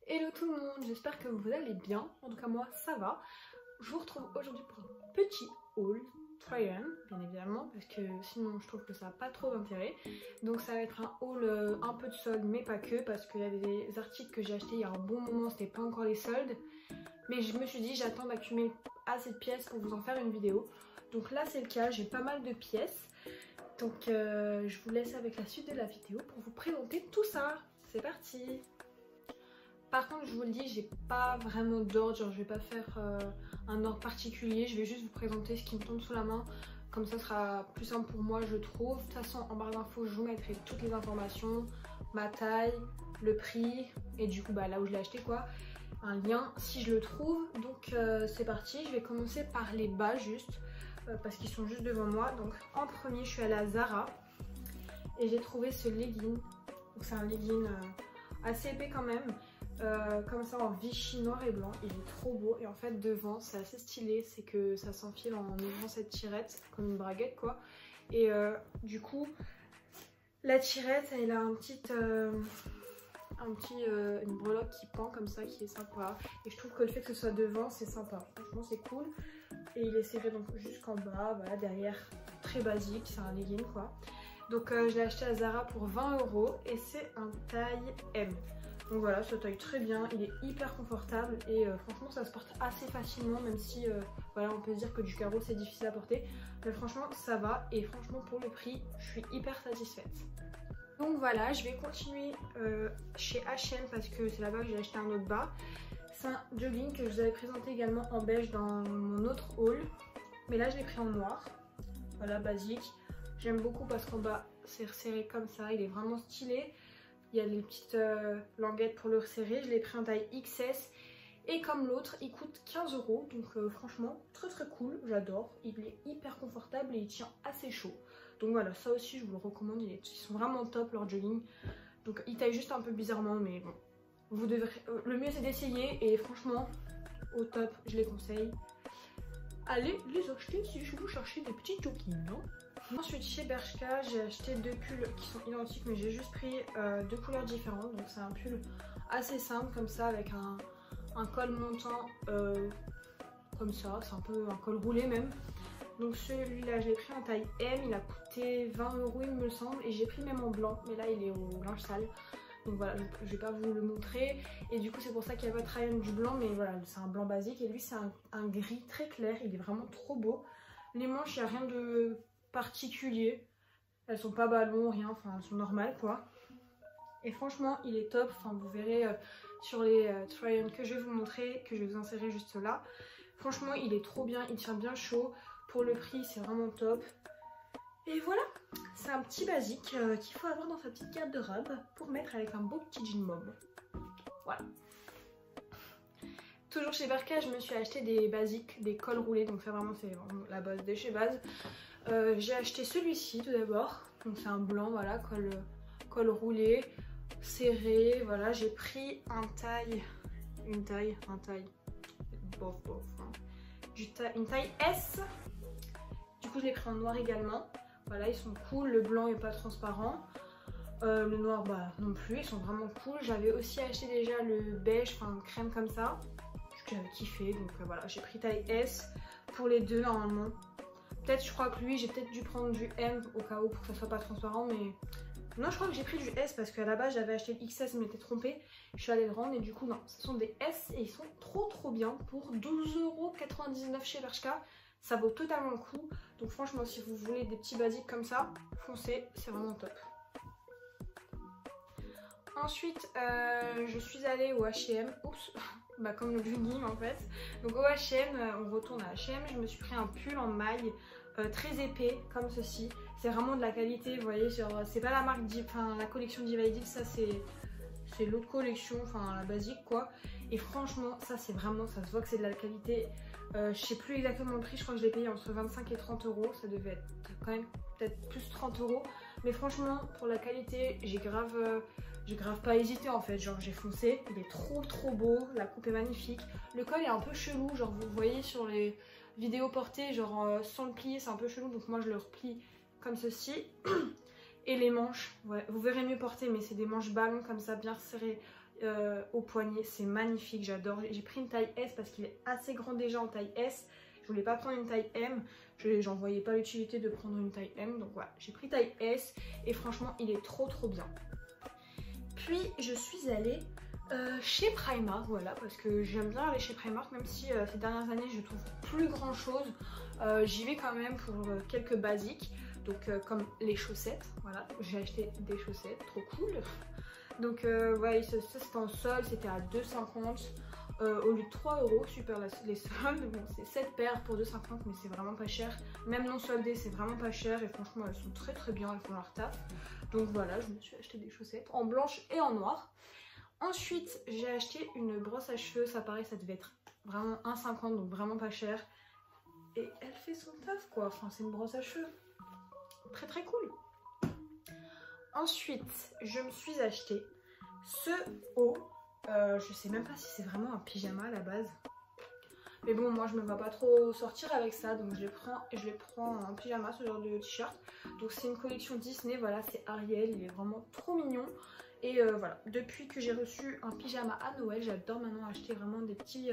Hello tout le monde, j'espère que vous allez bien, en tout cas moi ça va. Je vous retrouve aujourd'hui pour un petit haul, try-on bien évidemment, parce que sinon je trouve que ça n'a pas trop d'intérêt. Donc ça va être un haul un peu de soldes mais pas que, parce qu'il y a des articles que j'ai achetés il y a un bon moment, c'était pas encore les soldes. Mais je me suis dit j'attends d'accumuler assez de pièces pour vous en faire une vidéo. Donc là c'est le cas, j'ai pas mal de pièces. Donc je vous laisse avec la suite de la vidéo pour vous présenter tout ça. C'est parti! Par contre, je vous le dis, j'ai pas vraiment d'ordre, genre je vais pas faire un ordre particulier, je vais juste vous présenter ce qui me tombe sous la main. Comme ça sera plus simple pour moi, je trouve. De toute façon, en barre d'infos, je vous mettrai toutes les informations, ma taille, le prix et du coup bah, là où je l'ai acheté quoi, un lien si je le trouve. Donc c'est parti, je vais commencer par les bas juste parce qu'ils sont juste devant moi. Donc en premier, je suis allée à Zara et j'ai trouvé ce legging. Donc c'est un legging assez épais quand même. Comme ça en Vichy noir et blanc, il est trop beau et en fait devant c'est assez stylé, c'est que ça s'enfile en ouvrant cette tirette comme une braguette quoi. Et du coup la tirette elle a une breloque qui pend comme ça qui est sympa et je trouve que le fait que ce soit devant c'est sympa, franchement c'est cool. Et il est serré donc jusqu'en bas, voilà, derrière très basique, c'est un legging quoi. Donc je l'ai acheté à Zara pour 20 € et c'est un taille M. Donc voilà, ça taille très bien, il est hyper confortable et franchement ça se porte assez facilement, même si voilà, on peut se dire que du carreau c'est difficile à porter. Mais franchement ça va et franchement pour le prix je suis hyper satisfaite. Donc voilà, je vais continuer chez H&M parce que c'est là-bas que j'ai acheté un autre bas. C'est un jogging que je vous avais présenté également en beige dans mon autre haul. Mais là je l'ai pris en noir, voilà basique. J'aime beaucoup parce qu'en bas c'est resserré comme ça, il est vraiment stylé. Il y a des petites languettes pour le resserrer. Je l'ai pris en taille XS. Et comme l'autre, il coûte 15 €. Donc franchement, très très cool. J'adore. Il est hyper confortable et il tient assez chaud. Donc voilà, ça aussi je vous le recommande. Ils sont vraiment top leur jogging. Donc il taille juste un peu bizarrement. Mais bon, vous devrez... le mieux c'est d'essayer. Et franchement, au top, je les conseille. Allez les acheter si vous cherchez des petits joggings, non? Ensuite chez Bershka j'ai acheté deux pulls qui sont identiques mais j'ai juste pris deux couleurs différentes. Donc c'est un pull assez simple comme ça avec un col montant comme ça, c'est un peu un col roulé même. Donc celui-là je l'ai pris en taille M, il a coûté 20 € il me semble et j'ai pris même en blanc mais là il est au linge sale. Donc voilà, je vais pas vous le montrer et du coup c'est pour ça qu'il y a pas de du blanc mais voilà c'est un blanc basique et lui c'est un gris très clair, il est vraiment trop beau. Les manches il n'y a rien de particulier, elles sont pas ballons, rien, enfin elles sont normales quoi. Et franchement il est top, enfin vous verrez sur les try-on que je vais vous montrer, que je vais vous insérer juste là. Franchement il est trop bien, il tient bien chaud, pour le prix c'est vraiment top. Et voilà, c'est un petit basique qu'il faut avoir dans sa petite garde-robe pour mettre avec un beau petit jean mob. Voilà. Toujours chez Bershka, je me suis acheté des basiques, des cols roulés, donc ça vraiment c'est la base de chez base. J'ai acheté celui-ci tout d'abord, donc c'est un blanc, voilà, col roulé, serré, voilà, j'ai pris une taille, bof, hein, une taille S, du coup je l'ai pris en noir également, voilà, ils sont cool, le blanc est pas transparent, le noir bah non plus, ils sont vraiment cool. J'avais aussi acheté déjà le beige, enfin crème comme ça, j'avais kiffé, donc voilà, j'ai pris taille S pour les deux normalement. Peut-être, je crois que lui, j'ai peut-être dû prendre du M au cas où pour que ça soit pas transparent, mais non, je crois que j'ai pris du S parce qu'à la base j'avais acheté le XS, je m'étais trompée. Je suis allée le rendre et du coup, non, ce sont des S et ils sont trop bien pour 12,99 € chez Bershka. Ça vaut totalement le coup. Donc, franchement, si vous voulez des petits basiques comme ça, foncez, c'est vraiment top. Ensuite, je suis allée au H&M. Oups! Bah comme le jogging en fait. Donc au H&M, on retourne à H&M, je me suis pris un pull en maille très épais comme ceci. C'est vraiment de la qualité, vous voyez, genre c'est pas la marque, enfin la collection Divided, ça c'est l'autre collection, enfin la basique quoi. Et franchement ça c'est vraiment, ça se voit que c'est de la qualité. Je sais plus exactement le prix, je crois que je l'ai payé entre 25 et 30 €, ça devait être quand même peut-être plus 30 €. Mais franchement pour la qualité j'ai grave pas hésité en fait, genre j'ai foncé, il est trop beau, la coupe est magnifique. Le col est un peu chelou, genre vous voyez sur les vidéos portées, genre sans le plier c'est un peu chelou, donc moi je le replie comme ceci. Et les manches, ouais, vous verrez mieux porter mais c'est des manches ballons comme ça bien serrées au poignet, c'est magnifique, j'adore. J'ai pris une taille S parce qu'il est assez grand déjà en taille S. Je voulais pas prendre une taille M, j'en voyais pas l'utilité de prendre une taille M, donc voilà, j'ai pris taille S et franchement il est trop bien. Puis je suis allée chez Primark, voilà, parce que j'aime bien aller chez Primark, même si ces dernières années je trouve plus grand chose. J'y vais quand même pour quelques basiques, donc comme les chaussettes, voilà, j'ai acheté des chaussettes, trop cool. Donc ouais, ça c'était en solde, c'était à 2,50 au lieu de 3 €, super les soldes. Bon, c'est 7 paires pour 2,50 mais c'est vraiment pas cher. Même non soldées, c'est vraiment pas cher et franchement elles sont très bien, elles font leur taf. Donc voilà, je me suis acheté des chaussettes en blanche et en noir. Ensuite, j'ai acheté une brosse à cheveux, ça pareil, ça devait être vraiment 1,50 donc vraiment pas cher. Et elle fait son taf quoi, enfin c'est une brosse à cheveux. Très cool. Ensuite, je me suis acheté ce haut. Je sais même pas si c'est vraiment un pyjama à la base. Mais bon, moi je me vois pas trop sortir avec ça. Donc je les prends en pyjama, ce genre de t-shirt. Donc c'est une collection Disney, voilà, c'est Ariel. Il est vraiment trop mignon. Et voilà, depuis que j'ai reçu un pyjama à Noël, j'adore maintenant acheter vraiment des petits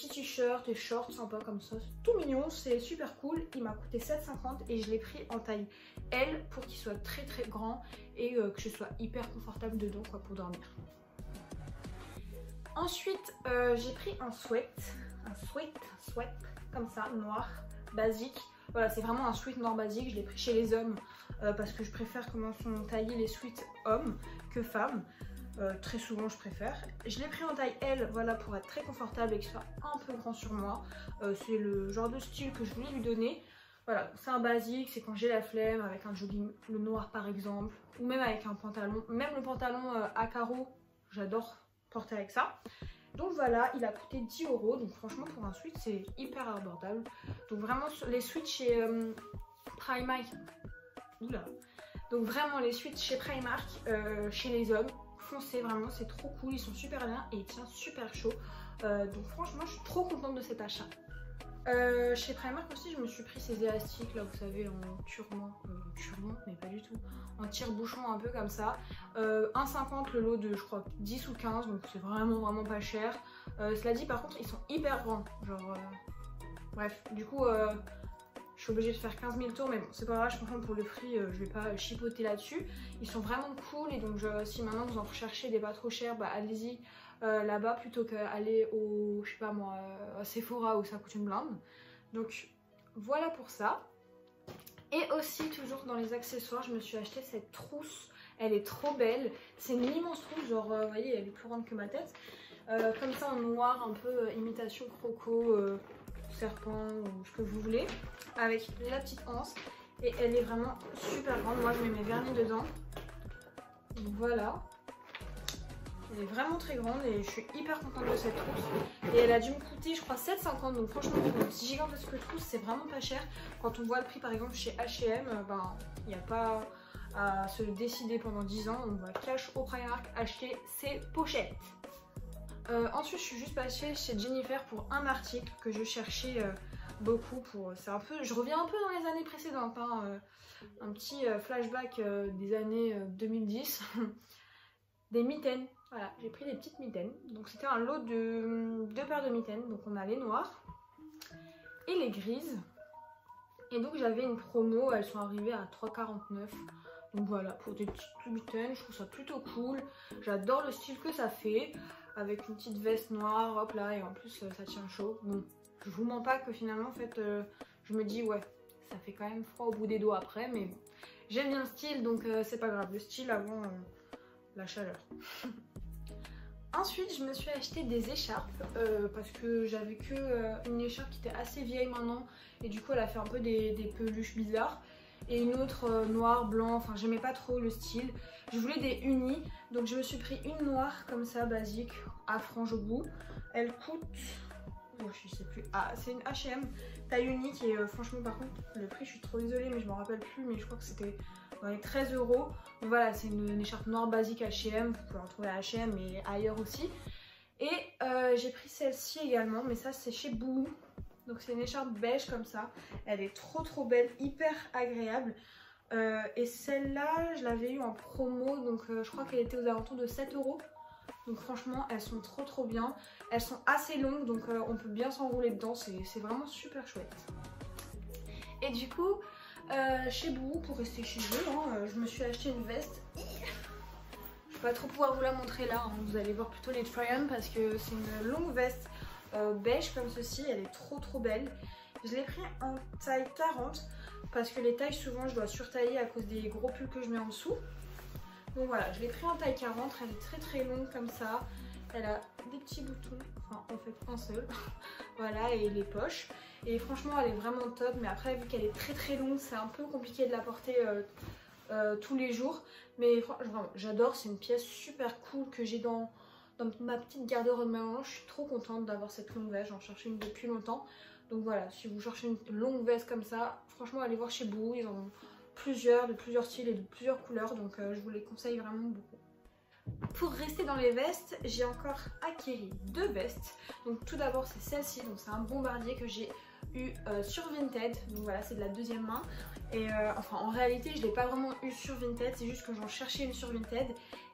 t-shirts, des shorts sympas comme ça. C'est tout mignon, c'est super cool. Il m'a coûté 7,50 et je l'ai pris en taille L pour qu'il soit très grand et que je sois hyper confortable dedans quoi, pour dormir. Ensuite, j'ai pris un sweat comme ça, noir, basique. Voilà, c'est vraiment un sweat noir basique. Je l'ai pris chez les hommes parce que je préfère comment sont taillés les sweats hommes que femmes. Très souvent je préfère. Je l'ai pris en taille L, voilà, pour être très confortable et qu'il soit un peu grand sur moi. C'est le genre de style que je voulais lui donner. Voilà, c'est un basique, c'est quand j'ai la flemme, avec un jogging, le noir par exemple, ou même avec un pantalon. Même le pantalon à carreaux, j'adore porter avec ça. Donc voilà, il a coûté 10 €, donc franchement pour un sweat c'est hyper abordable. Donc vraiment les sweats chez Primark, oula. Donc vraiment les sweats chez Primark, chez les hommes, foncez vraiment, c'est trop cool, ils sont super bien et ils tiennent super chaud. Donc franchement je suis trop contente de cet achat. Chez Primark aussi je me suis pris ces élastiques là, vous savez, en turban, mais pas du tout, en tire-bouchon un peu comme ça. 1,50 le lot de je crois 10 ou 15, donc c'est vraiment pas cher. Cela dit par contre ils sont hyper grands, genre bref, du coup je suis obligée de faire 15 000 tours, mais bon c'est pas grave, franchement pour le prix je vais pas chipoter là-dessus. Ils sont vraiment cool et donc si maintenant vous en recherchez des pas trop chers, bah allez-y là-bas plutôt qu'aller au, je sais pas moi, à Sephora où ça coûte une blinde. Donc voilà pour ça. Et aussi toujours dans les accessoires, je me suis acheté cette trousse, elle est trop belle. C'est une immense trousse, genre vous voyez elle est plus grande que ma tête. Comme ça en noir, un peu imitation croco, serpent ou ce que vous voulez, avec la petite anse. Et elle est vraiment super grande, moi je mets mes vernis dedans. Donc voilà. Elle est vraiment très grande et je suis hyper contente de cette trousse. Et elle a dû me coûter je crois 7,50, donc franchement pour une gigantesque trousse c'est vraiment pas cher. Quand on voit le prix par exemple chez H&M, ben il n'y a pas à se décider pendant 10 ans. On va cash au Primark acheter ses pochettes. Ensuite je suis juste passée chez Jennifer pour un article que je cherchais beaucoup pour... C'est un peu... Je reviens un peu dans les années précédentes, hein, un petit flashback des années 2010. Des mitaines. Voilà, j'ai pris des petites mitaines. Donc c'était un lot de 2 paires de mitaines. Donc on a les noires et les grises. Et donc j'avais une promo, elles sont arrivées à 3,49. Donc voilà, pour des petites mitaines, je trouve ça plutôt cool. J'adore le style que ça fait. Avec une petite veste noire, hop là, et en plus ça tient chaud. Bon, je vous mens pas que finalement en fait, je me dis ouais, ça fait quand même froid au bout des doigts après. Mais bon, j'aime bien le style, donc c'est pas grave. Le style avant... la chaleur. Ensuite je me suis acheté des écharpes parce que j'avais que une écharpe qui était assez vieille maintenant et du coup elle a fait un peu des peluches bizarres, et une autre noire, blanc, enfin j'aimais pas trop le style. Je voulais des unis, donc je me suis pris une noire comme ça basique à franges au bout. Elle coûte, oh, je sais plus, ah c'est une H&M taille unique et franchement par contre le prix je suis trop désolée mais je m'en rappelle plus, mais je crois que c'était dans les 13 €. Donc voilà, c'est une écharpe noire basique H&M, vous pouvez en trouver à H&M et ailleurs aussi. Et j'ai pris celle-ci également, mais ça c'est chez Bouhou. Donc c'est une écharpe beige comme ça, elle est trop belle, hyper agréable. Et celle-là je l'avais eu en promo, donc je crois qu'elle était aux alentours de 7 €. Donc franchement elles sont trop bien. Elles sont assez longues donc on peut bien s'enrouler dedans, c'est vraiment super chouette. Et du coup chez Boo, pour rester chez eux, hein, je me suis acheté une veste. Je vais pas trop pouvoir vous la montrer là, hein. Vous allez voir plutôt les try-on parce que c'est une longue veste beige comme ceci, elle est trop belle. Je l'ai pris en taille 40 parce que les tailles souvent je dois surtailler à cause des gros pulls que je mets en dessous. Donc voilà, je l'ai pris en taille 40, elle est très longue comme ça. Elle a des petits boutons, enfin en fait un seul, voilà, et les poches. Et franchement elle est vraiment top, mais après vu qu'elle est très longue, c'est un peu compliqué de la porter tous les jours. Mais vraiment, j'adore, c'est une pièce super cool que j'ai dans ma petite garde-robe maintenant. Je suis trop contente d'avoir cette longue veste, j'en cherchais une depuis longtemps. Donc voilà, si vous cherchez une longue veste comme ça, franchement allez voir chez Boo, ils en ont plusieurs, de plusieurs styles et de plusieurs couleurs, donc je vous les conseille vraiment beaucoup. Pour rester dans les vestes, j'ai encore acquéri 2 vestes. Donc tout d'abord c'est celle-ci, donc c'est un bombardier que j'ai eu sur Vinted, donc voilà c'est de la deuxième main. Et enfin en réalité je l'ai pas vraiment eu sur Vinted, c'est juste que j'en cherchais une sur Vinted.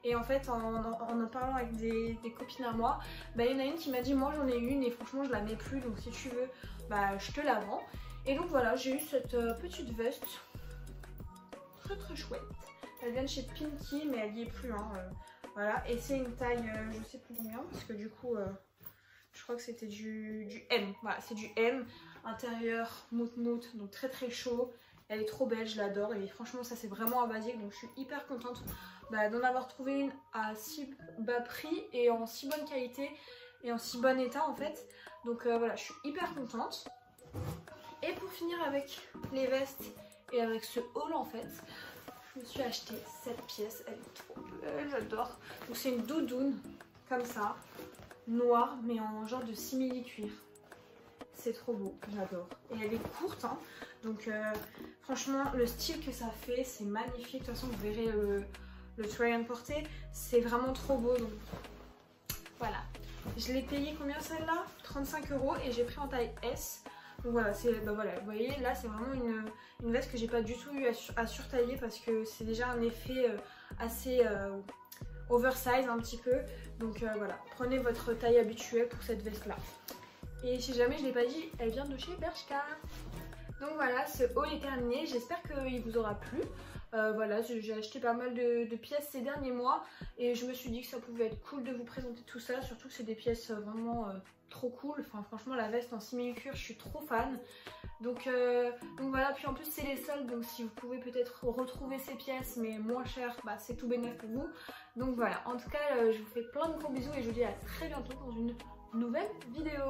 Et en fait en parlant avec des copines à moi, bah, il y en a une qui m'a dit moi j'en ai une et franchement je la mets plus, donc si tu veux bah je te la vends. Et donc voilà, j'ai eu cette petite veste très chouette. Elle vient de chez Pinky mais elle y est plus, hein, voilà. Et c'est une taille je sais plus combien parce que du coup je crois que c'était du M, voilà c'est du M, intérieur mout donc très chaud. Elle est trop belle, je l'adore et franchement ça c'est vraiment un basique, donc je suis hyper contente d'en avoir trouvé une à si bas prix et en si bonne qualité et en si bon état en fait. Donc voilà, je suis hyper contente. Et pour finir avec les vestes et avec ce haul en fait, je me suis acheté cette pièce, elle est trop belle, j'adore. Donc c'est une doudoune comme ça, noire mais en genre de simili-cuir. C'est trop beau, j'adore. Et elle est courte, hein. Donc franchement le style que ça fait c'est magnifique. De toute façon vous verrez le try-on porté, c'est vraiment trop beau. Donc voilà, je l'ai payé combien celle-là? 35 € et j'ai pris en taille S. Donc voilà, bah voilà, vous voyez là c'est vraiment une veste que j'ai pas du tout eu à surtailler parce que c'est déjà un effet assez oversize un petit peu. Donc voilà, prenez votre taille habituelle pour cette veste là. Et si jamais je l'ai pas dit, elle vient de chez Bershka. Donc voilà, ce haul est terminé, j'espère qu'il vous aura plu. Voilà, j'ai acheté pas mal de pièces ces derniers mois et je me suis dit que ça pouvait être cool de vous présenter tout ça, surtout que c'est des pièces vraiment trop cool. Enfin franchement la veste en simili-cuir, je suis trop fan. Donc voilà, puis en plus c'est les soldes, donc si vous pouvez peut-être retrouver ces pièces mais moins chères, bah, c'est tout bénéf pour vous. Donc voilà, en tout cas je vous fais plein de gros bisous et je vous dis à très bientôt dans une nouvelle vidéo.